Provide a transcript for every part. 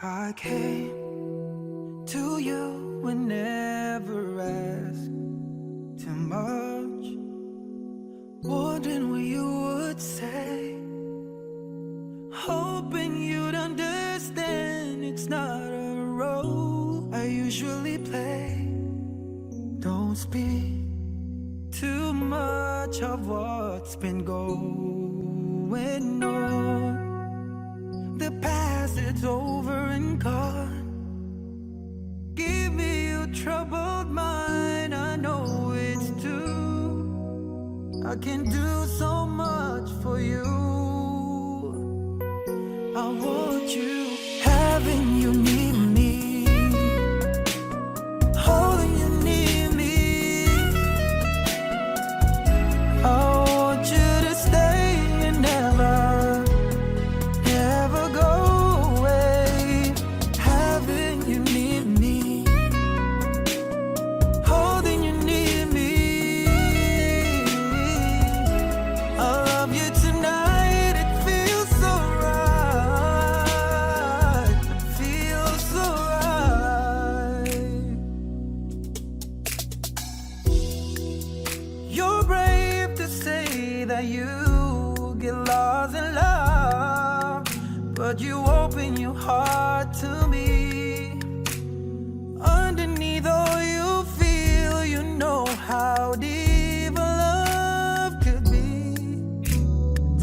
I came to you and never asked too much, wondering what you would say, hoping you'd understand it's not a role I usually play. Don't speak too much of what's been going on. The past, it's over and gone. Give me your troubled mind, I know it's true. I can do so much for you. I want you, having you near me, holding you near me. I want you to stay and never go away. Having you near me, holding you near me. I love you tonight, it feels so right. It feels so right. You're brave to say that you get lost in love, but you open your heart to me. Underneath all you feel, you know how deep a love could be.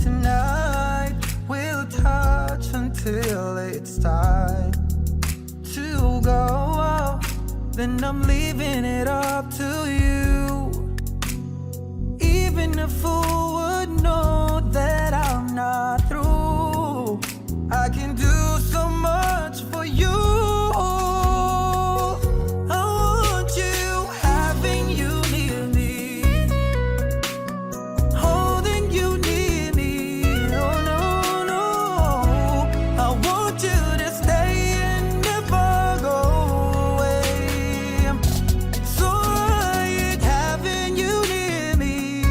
Tonight we'll touch until it's time to go. Then I'm leaving it up to you. Even a fool would know that I'm not through. I can do so much for you. I want you, having you near me, holding you near me. Oh no, no, I want you to stay and never go away. So right, having you near me,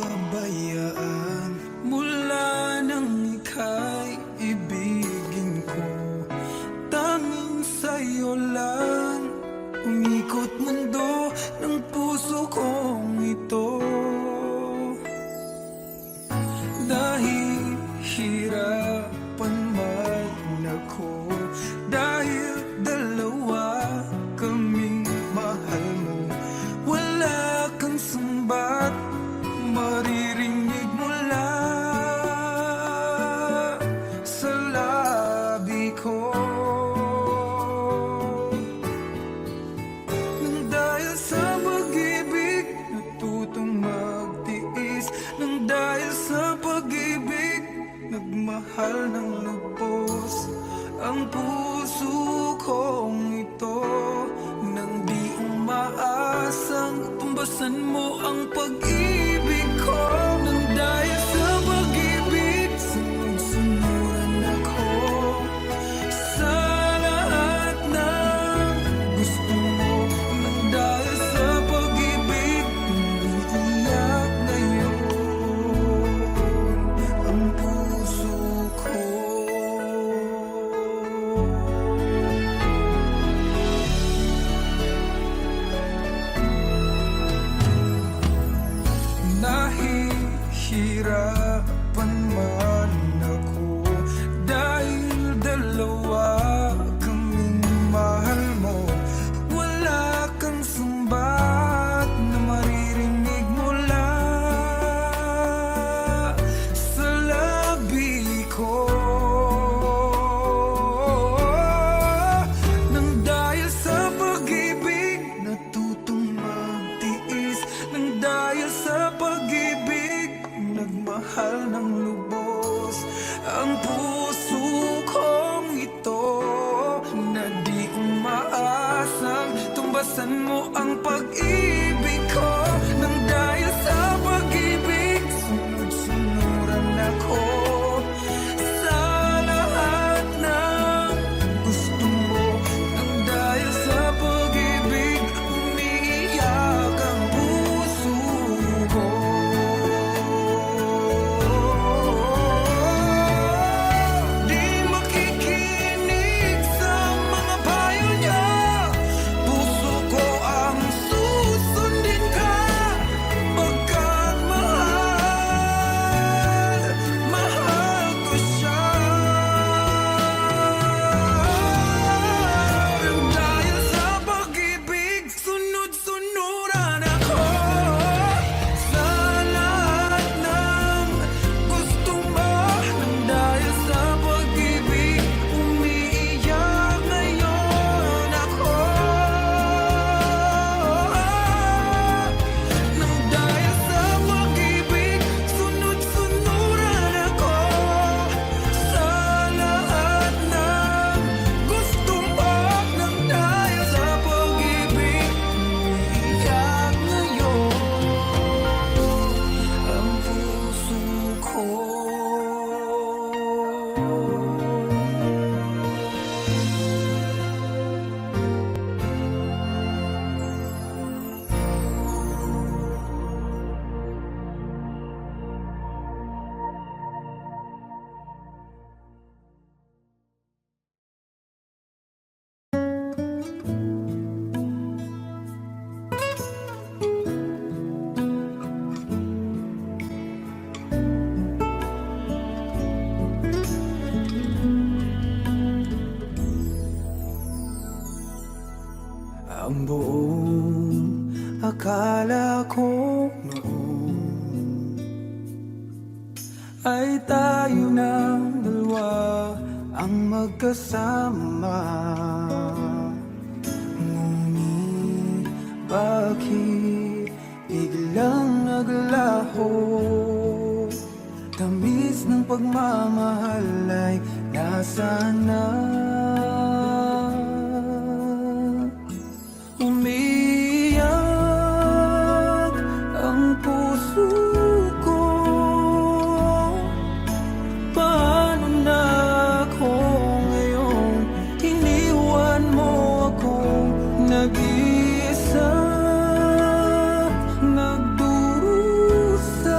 pabayaan mula nang ika'y ibigin ko. Tanging sa'yo lang umikot mundo ng puso kong ito. Dahil hirapan man ako, dahil dalawa kaming mahal mo, wala kang sumbat maririnig mula sa labi ko. Nang dahil sa pag-ibig natutong magtiis, nang dahil sa pag-ibig nagmahal ng lubos ang puso kong ito. Nang di umaasang tumbasan mo ang pag-ibig ko. Nang dahil sa pag-ibig sunod-sunuran ako sa lahat ng gusto mo. Nang dahil sa pag-ibig umiiyak ngayon ang puso ko. Nahihirapan man ako dahil dalawa kaming mahal mo, wala kang sumbat na maririnig mula sa labi ko. Nang dahil sa pag-ibig natutong magtiis, nang dahil sa pag-ibig nagmahal ng lubos ang puso kong ito. Na di umaasang tumbasan mo ang pag-ibig ko. Nang dahil sa pag-ibig sunod-sunuran ako sa lahat ng gusto mo. Nang dahil sa pag-ibig umiiyak ang puso ko. Di makikinig sa mga payo niya, puso ko ang susundin ka. Pagkat mahal, mahal ko siya. Nang dahil sa pag-ibig sunod-sunuran ako sa lahat ng gusto mo. Nang dahil sa pag-ibig umiiyak ngayon ako. Nang dahil sa pag-ibig sunod-sunuran ako sa lahat ng gusto mo. Nang dahil sa pag-ibig umiiyak ngayon ang puso ko. Ang buong akala ko noon ay tayo ng dalawa ang magkasama. Ngunit bakit biglang naglaho? Tamis ng pagmamahal ay nasaan na? Umiiyak ang puso ko. Paano na ako ngayon? Iniwan mo ako nag-iisa, nagdurusa.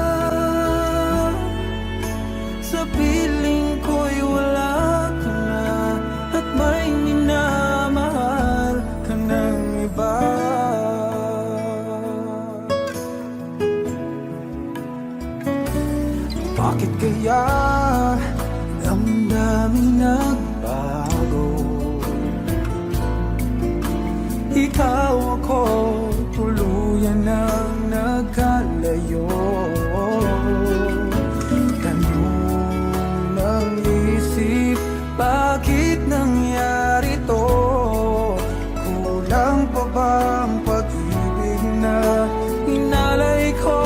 Bakit kaya damdamin nagbago? Ikaw ako, tuluyan nang nagkalayo. Tanong ng isip, bakit nangyari to? Kulang pa ba ang pag-ibig na inalay ko?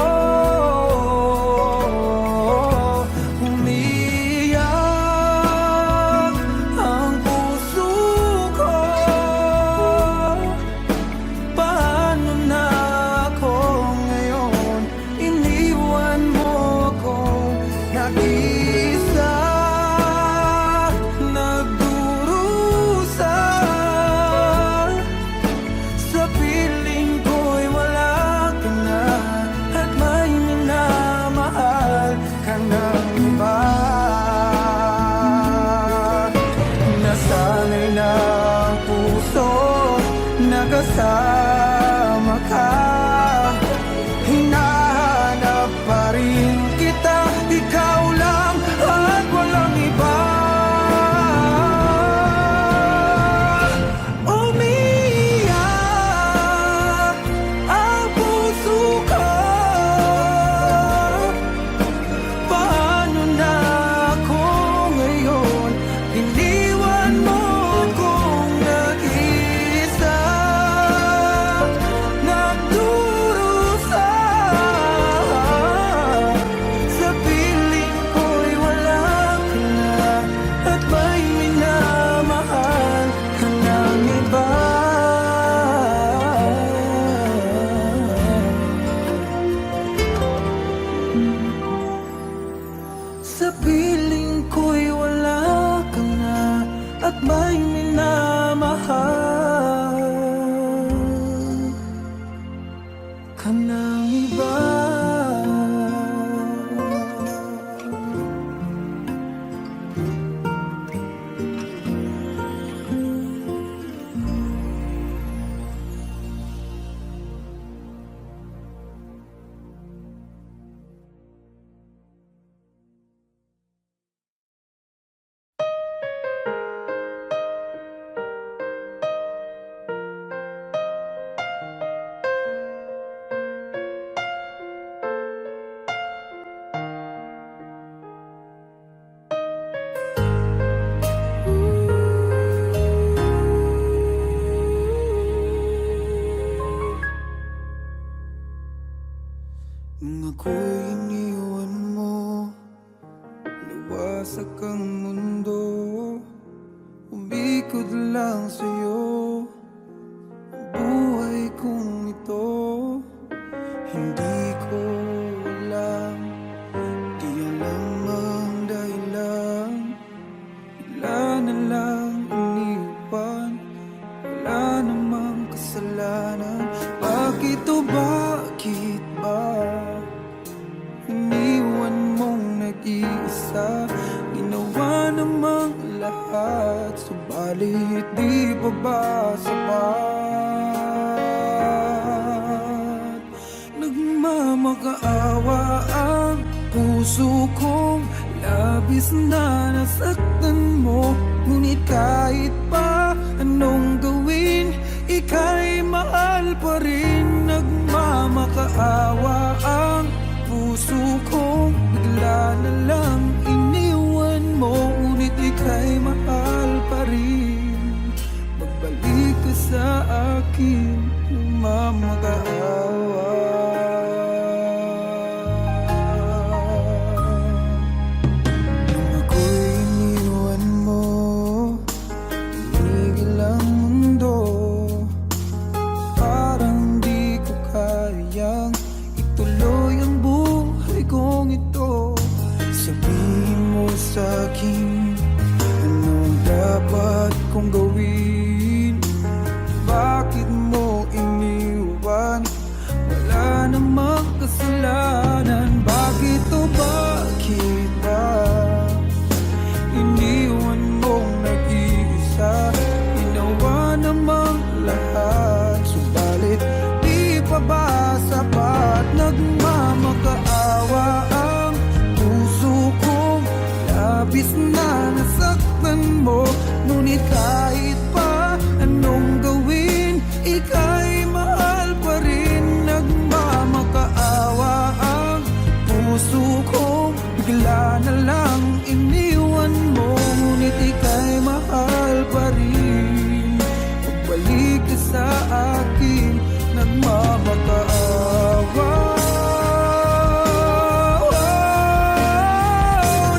Umiyak ang puso ko. Paano na ako ngayon? Iniwan mo ako nag-isa, nagdurusa. Sa piling ko'y wala ka na, at may minamahal ka ng iba. Nasanay na ang puso, nakasama ka. Hinahanap pa rin kita, ikaw lang at walang iba. Umiyak ang puso ko. Paano na ako ngayon? Iniwan mo akong nag-isa, nagdurusa. Sa piling ko'y wala ka na, at may minamahal ka ng iba. Sa piling ko'y wala ka na, at may minamahal ka ng iba. Nung ako'y iniwan mo, luwasak ang mundo. Umikot lang sa'yo ang buhay kong ito. Hindi ko alam, di alam ang dahilan. Bigla na lang iniwan, wala namang kasalanan. Bakit o bakit ba iniwan mong nag-iisa? Ginawa namang lahat, subalit di pa ba sapat? Nagmamakaawa ang puso kong labis na nasaktan mo. Ngunit kahit pa anong gawin, ika'y mahal pa rin. Nagmamakaawa ang puso kong bigla na lang iniwan mo. Ngunit ika'y mahal pa rin. Magbalik ka sa akin, nagmamakaawa. Nung ako'y iniwan mo, tinigil ang mundo. Parang di ko kayang ituloy ang bigla na lang iniwan mo, ngunit ika'y mahal pa rin. Pagbalik ka sa akin, nagmamakaawa.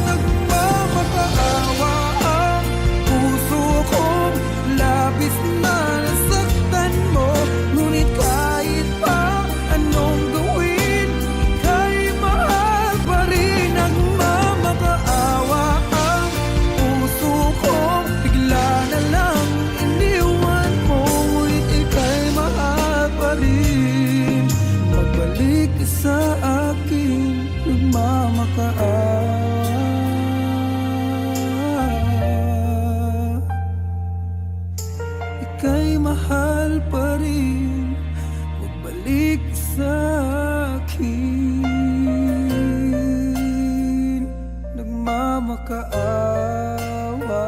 Nagmamakaawa ang puso kong labis na nasaktan mo, ngunit kahit pa anong gawin, ika'y mahal pa rin. Nagmamakaawa ang puso kong bigla na lang iniwan mo, ngunit ika'y mahal pa rin. Pagbalik ka sa akin, nagmamakaawa. Ika'y mahal pa rin. Magbalik ka sa akin, nagmamakaawa.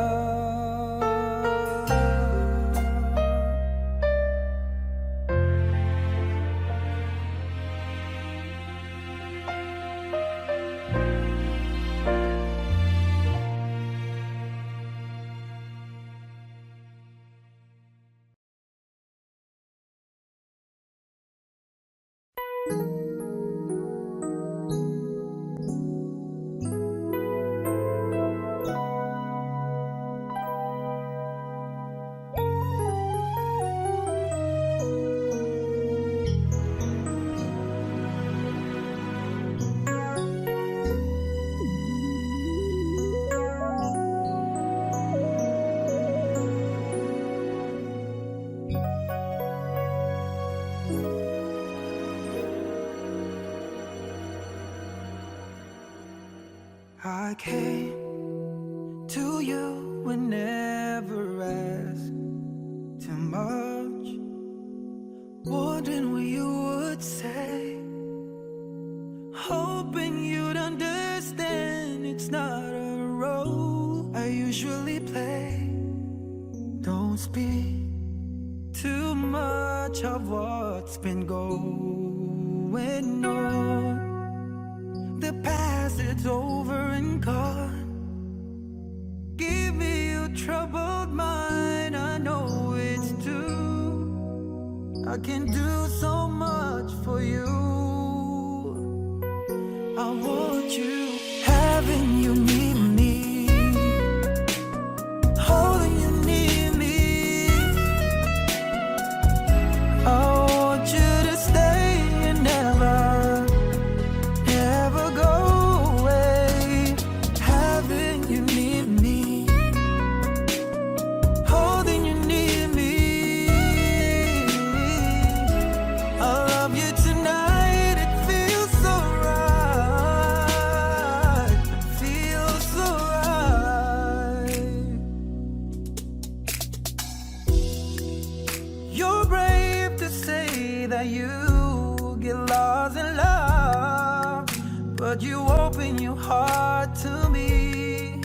I came to you and never asked too much, wondering what you would say, hoping you'd understand it's not a role I usually play. Don't speak too much of what's been going on. The past, it's over and gone. Give me your troubled mind, I know it's true. I can do so much for you. I want you, having you near me, holding you near me. I want you to stay and never go away. Having you near me, holding you near me. I love you tonight, it feels so right, feels so right. You're brave to say that you get lost in love, but you open your heart to me.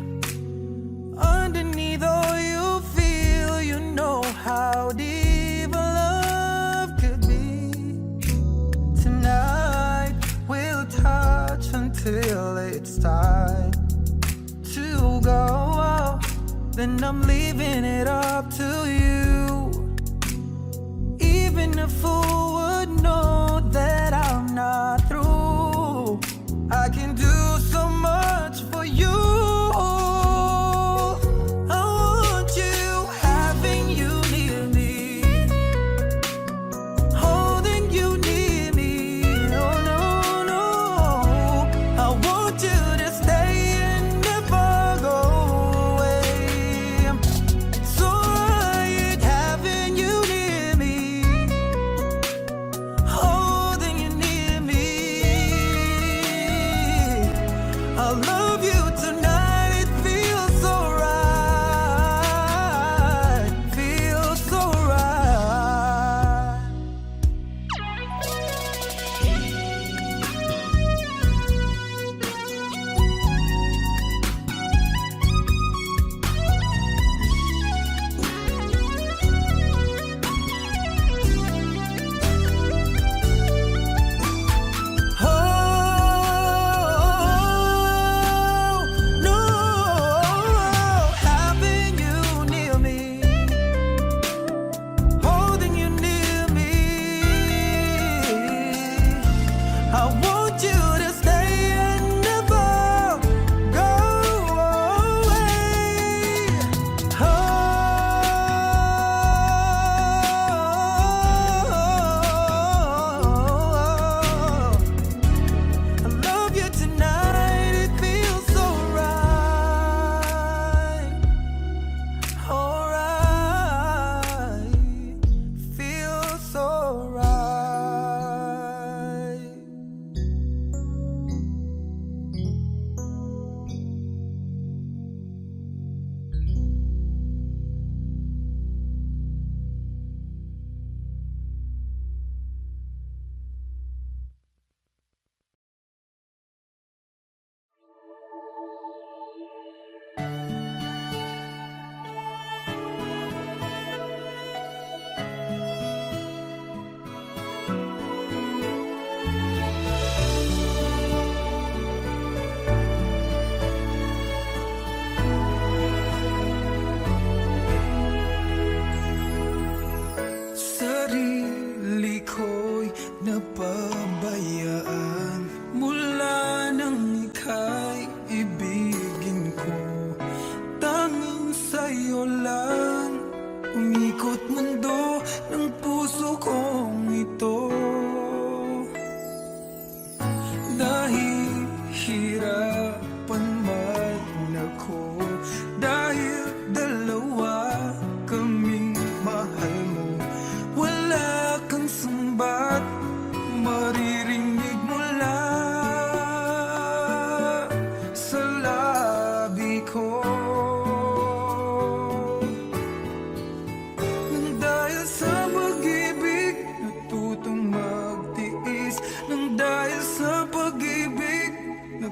Underneath all you feel, you know how deep a love could be. Tonight we'll touch until it's time to go. Then I'm leaving it up to you. Even a fool would know that I'm not through. I can do so much for you. I want you, having you near me, holding you near me. Oh no, no, I want you to stay and never go away. So right, having you near me, holding you near me.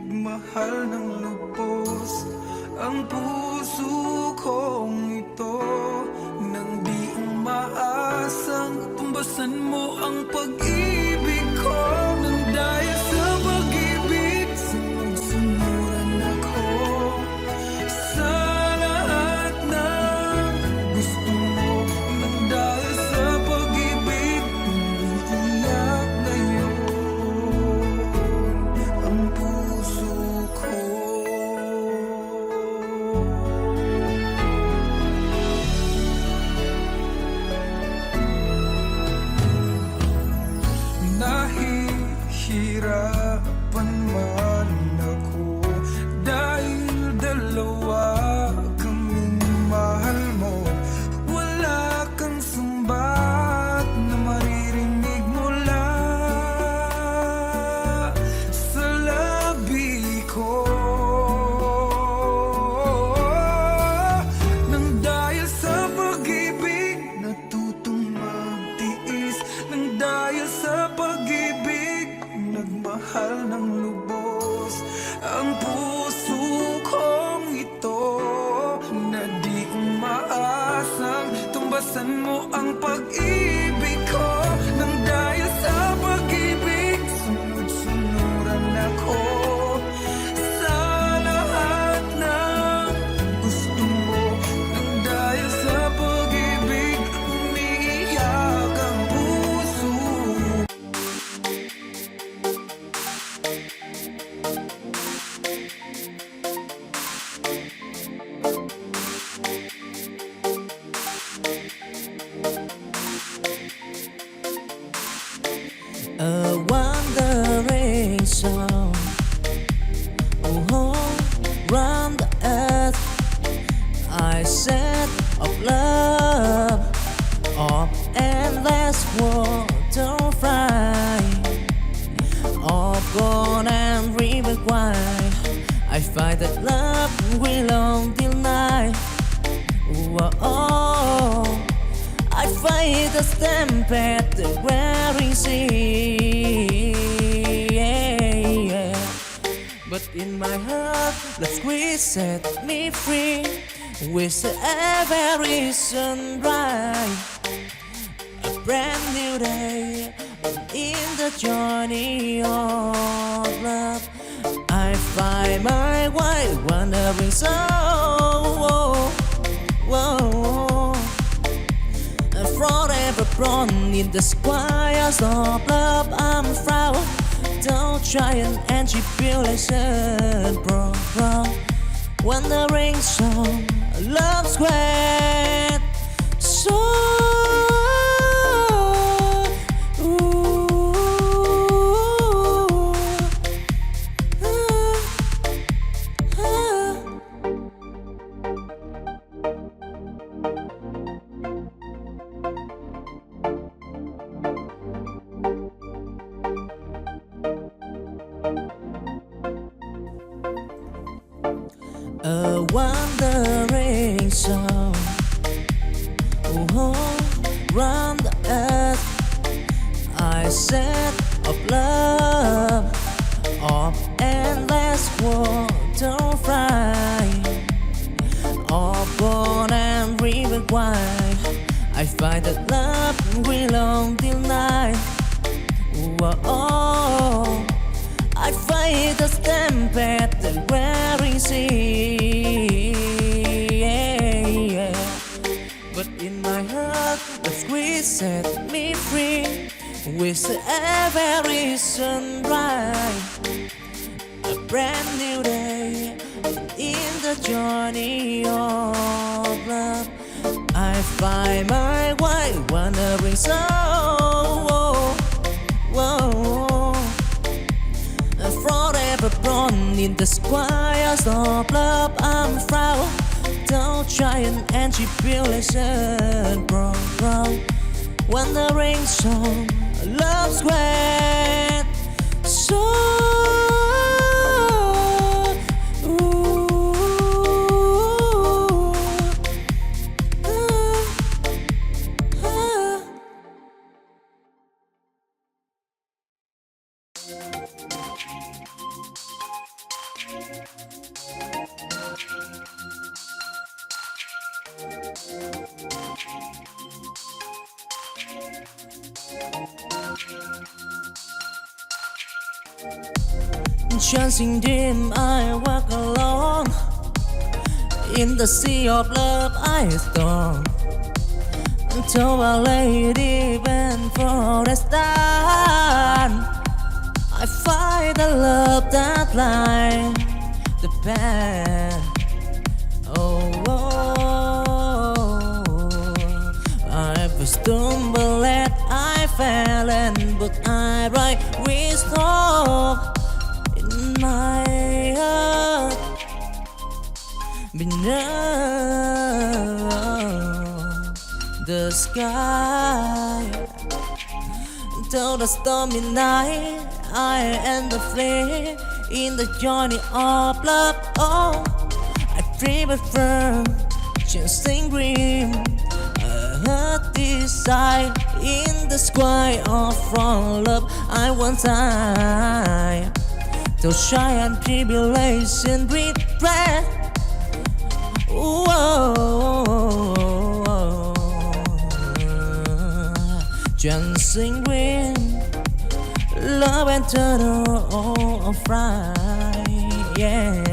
nagmahal ng lubos ang puso kong ito, nang di umaasang tumbasan mo ang pag-ibig ko. Nang dahil sa pag-ibig, sunod-sunuran ako sa lahat ng gusto mo. Nang dahil sa pag-ibig, umiiyak ngayon ang puso ko. Nahihirapan man ako dahil dalawa kaming mahal mo. Wala kang sumbat na maririnig mula sa labi ko. Nang dahil sa pag-ibig, natutong magtiis. Nang dahil sa pag-ibig, nagmahal ng lubos ang puso kong ito, na di umaasang tumbasan mo ang pag-ibig ko. Nang dahil sa pag-ibig, sunod-sunuran ako sa lahat ng gusto mo. Nang dahil sa pag-ibig, umiiyak ang puso. A wandering song, oh, round the earth. I said of love, of endless water fly, of gold and river wide. I find that love will on till night. Oh, I fight the stampede, the wearing sea. But in my heart, love squeeze set me free. With every sunrise, a brand new day. In the journey of love, I find my way, wandering soul. Whoa. Forever born in the squires of love, I'm proud. Don't try an tribulation, bro. When the ring song, love's great. So a wandering song, oh, round the earth. I said of love, of endless water fly, of gold and river wide. I find that love will on till night. Oh, I fight the stampede, the wearing sea. But in my heart, the squeeze set me free. With every sunrise, a brand new day. In the journey of love, I find my way, wandering soul. Whoa. Forever born in the squires of love, I'm proud. Don't try an tribulation, bro. When the ring song, love's great. So Chasing dream, I walk alone. In the sea of love, I storm. To a lady went for a stand. I find the love that lies the path. I stumbled and I fell, and but I right with hope in my heart. Beneath the sky, till the stormy night, I am the flame in the journey of love. Oh, I prefer chasing green. I heard this sight in the sky of from love. I want time till shy and tribulation regret. Chasing green, love and turtle of fry, yeah.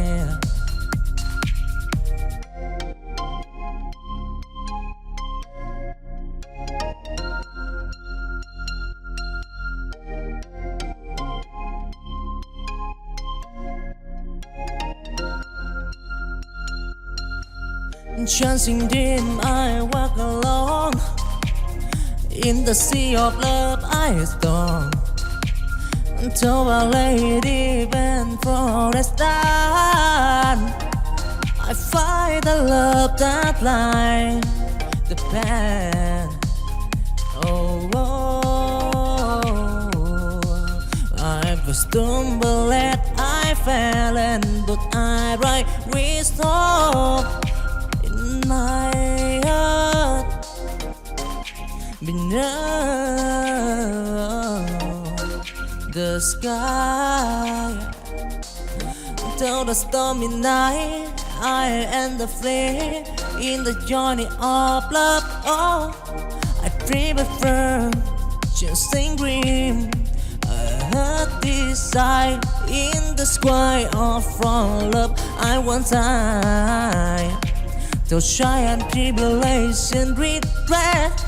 Chasing dream, I walk alone. In the sea of love, I storm. To a lady went for a stand. I find the love that lies the path. I stumbled and I fell, and but I right with hope in my heart. Beneath the sky, till the stormy night, I am the flame in the journey of love. Oh, I prefer chasing green. I heard this sight in the sky of from love. I want time till shy and tribulation regret.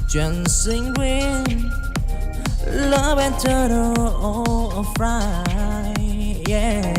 Chasing green, love and turtle of fry, yeah.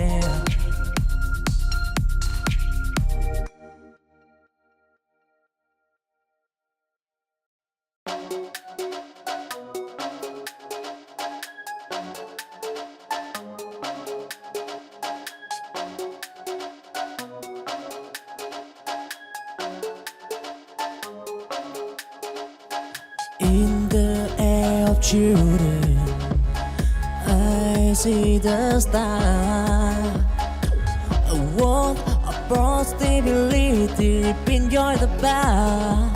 In the air of children, I see the star. A world of possibility, enjoy the bar.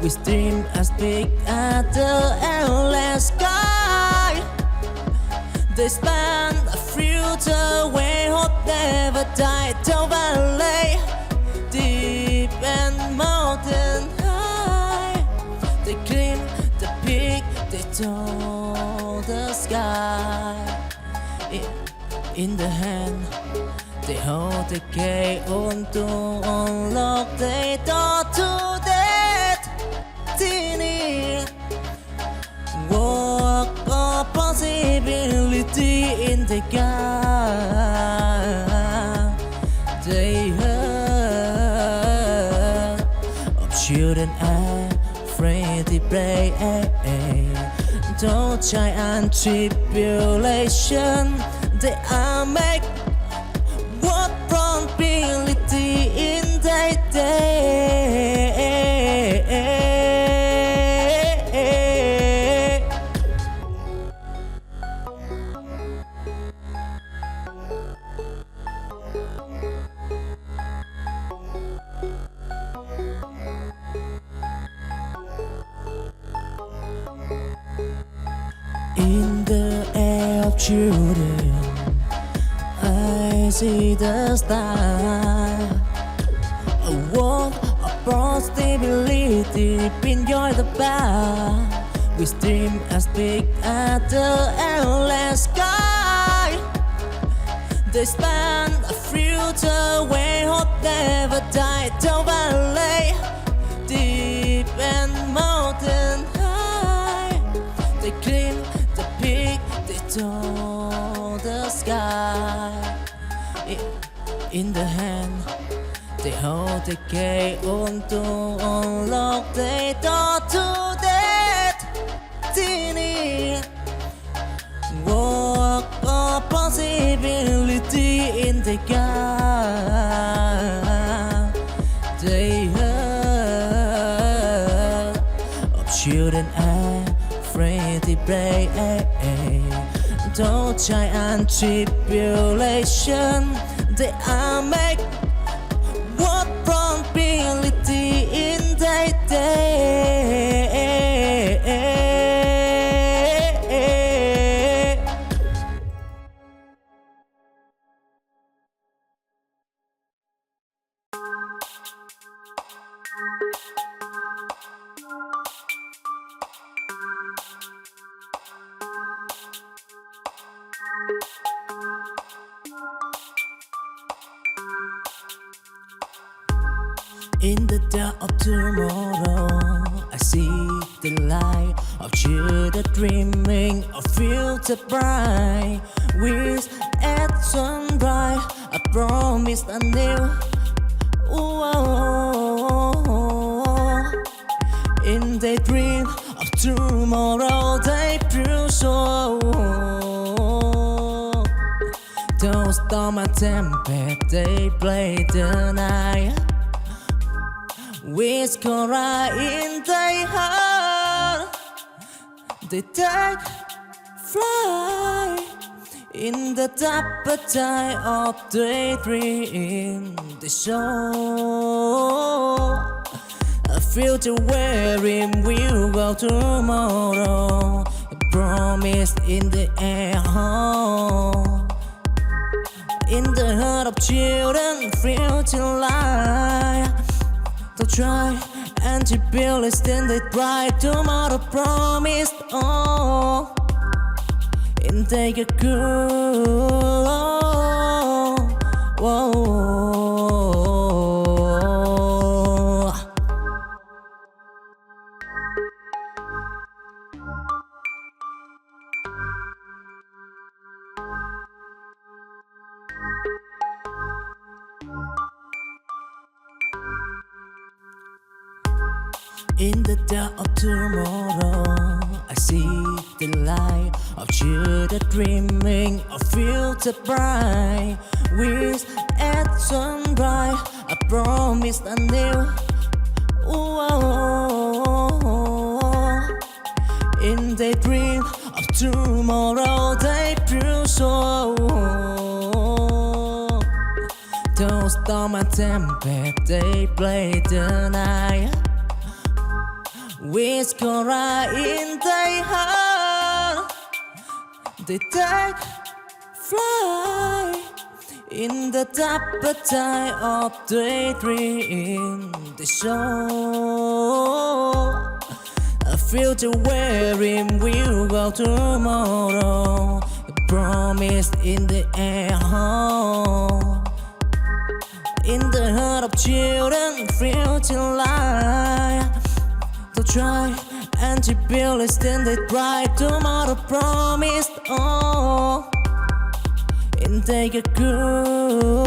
We dream as big as the endless sky. They span a future where hope never died. Till valley, deep and mountain high. They climb the peak, they touch the sky. In the hand, they hold the key on to unlock the door to destiny. Walk of possibility in the gap. They heard of children afraid to pray. Don't try and tribulation. They are make what probability in their day. In the air of children, I see the star. A world of possibility, enjoy the bar. We dream as big as the endless sky. They span a future where hope never died. Down valley, deep and mountain high. They climb the peak, they touch the sky. In the hand, they hold the key to unlock the door to destiny. Walk of possibility in the gap. They heard of children afraid to play. Don't giant tribulation. They are make what probability in their day. In the dark of tomorrow, I see the light of children dreaming of future bright. With at sunrise, I promise anew. In the dream of tomorrow, they prove so. Those storm and tempest, they play the night. With Cora in their heart, they take flight in the appetite of daydream. They show a future wherein we'll go tomorrow. A promise in the air, in the heart of children, future life. To try and to build a standard bright tomorrow promised. And take a cool. In the dark of tomorrow, I see the light of children dreaming of future bright. With at sunrise, I promise anew. In the dream of tomorrow, they prove so. Those storm and tempest, they play the night. With Cora in their heart, they take flight in the appetite of daydream. They show a future wherein we'll go tomorrow. A promise in the air, in the heart of children, future life. To try and to build a standard bright tomorrow promised. And take a cool.